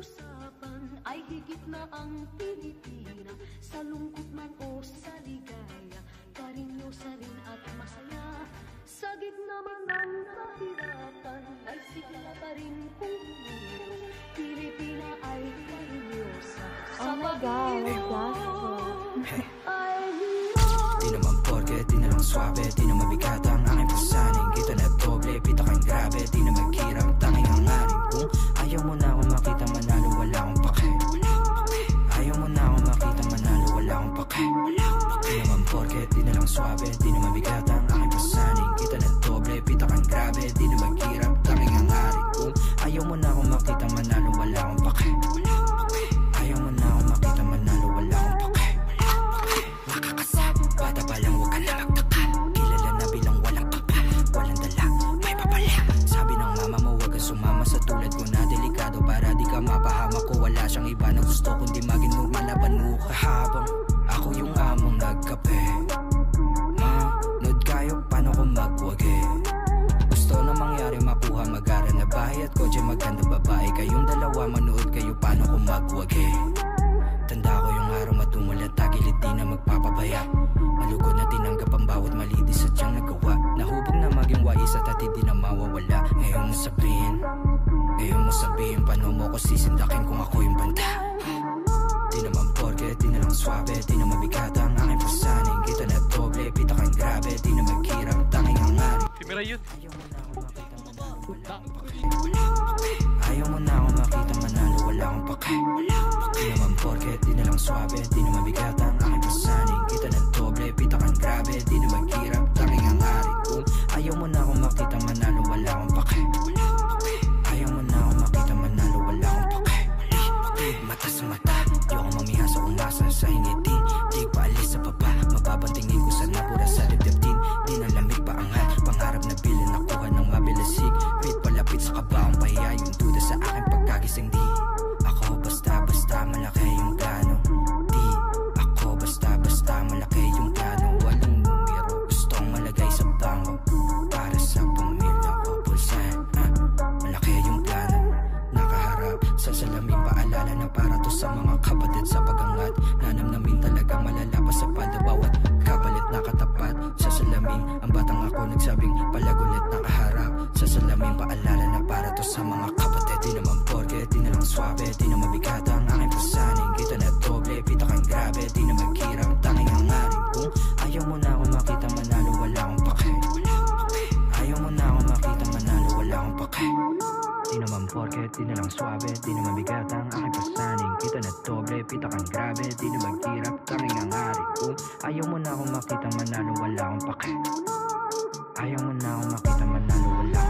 usapan ay higit na ang tinitira. Sa lungkot man o sa ligaya, karinyosa rin at masaya. Sa gitna man ng kahirapan ay sigla pa rin kung umiro. Pilipina ay karinyosa. Oh my God, ay Di naman porke, di na lang swabe, di na mabigat ang aking pasaning. Kita na doble, pita kang grabe, di na magkirap, tanging ang aring. Kung ayaw mo na ako makita manalo, wala akong pake. Ayaw mo na ako makita manalo, wala akong pake. Di naman porke, di na lang swabe, di na mabigat ang aking pasaning. Kita na doble, pita kang grabe, di na magkirap, tanging ang aring. Kung ayaw mo na ako makita manalo, wala akong pake. Ayaw mo na ako makita manalo, wala akong pake. Bata pa lang, huwag ka na magtaka. Kilala na bilang walang papa, walang dala, may papala. Sabi ng mama mo, huwag kang sumama sa tulad ko na delikado. Para di ka mapahamak ko, wala siyang iba na gusto kundi maging normal na banuka. Habang ako yung among nagkape, manood kayo, paano ko magwagi. Gusto na mangyari makuha, mag-aral na bahay at kotse, maganda babae. Kayong dalawa, manood kayo, paano ko magwagi. Tanda ko yung araw matumulat, tagilid di na magpapabaya. Malugod na tinanggap ang bawat mali, di sadyang nagawa. Nahubog na maging wais at hati di na mawawala. Ngayon mo sabihin, paano mo ko sisindakin kung ako yung banda. Di naman porke, di na lang swabe, di na mabigat ang aking pasaning. Kita na doble, pita kang grabe, di na magkirap, tanging ang ari. Ayaw mo na ako makita manalo, wala akong pake. Di naman porke, di na lang swabe, di na mabigat ang aking pasaning. Kita na doble, pita kang grabe, di na magkirap, tanging ang ari. Kung ayaw mo na ako makita manalo, wala akong pake. Ayaw mo na ako makita manalo, wala akong pake. Mata sa mata, di ako mamihasa, umasa sa ingiti. Di paalis sa baba, mababantingin ko sa napura sa dibdib. Di na lamig pa angat, pangarap na bilin nakuha ng mabilasig. Pit palapit sa kabaong pahiya, yung duda sa aking pagkagising. Di ako basta-basta malaki yung plano. Di ako basta-basta malaki yung plano. Walang numero, gustong malagay sa bangko. Para sa pamilya ko, pulsan, malaki yung plano. Nakaharap sa salamin, paalala na para to sa mga kapatid sa pagangat. Nanamnamin talaga malala pa sa palda, bawat kapalit nakatapat sa salamin. Ang batang ako nagsabing palagulit nakaharap sa salamin, paalala na para to sa mga kapatid. Di naman porke, di na lang swabe, di na mabigat ang aking pasaning. Kita na doble, pita kang grabe, di na magkirap, tanging ang aring. Kung ayaw mo na ako makita manalo, wala akong pake. Ayaw mo na ako makita manalo, wala akong pake. Di naman porke, di na lang swabe, di na mabigat ang aking pasaning. Kita na doble, pita kang grabe, di na magkirap, tanging ang aring. Kung ayaw mo na ako makita manalo, wala akong pake. Ayaw mo na ako makita manalo, wala akong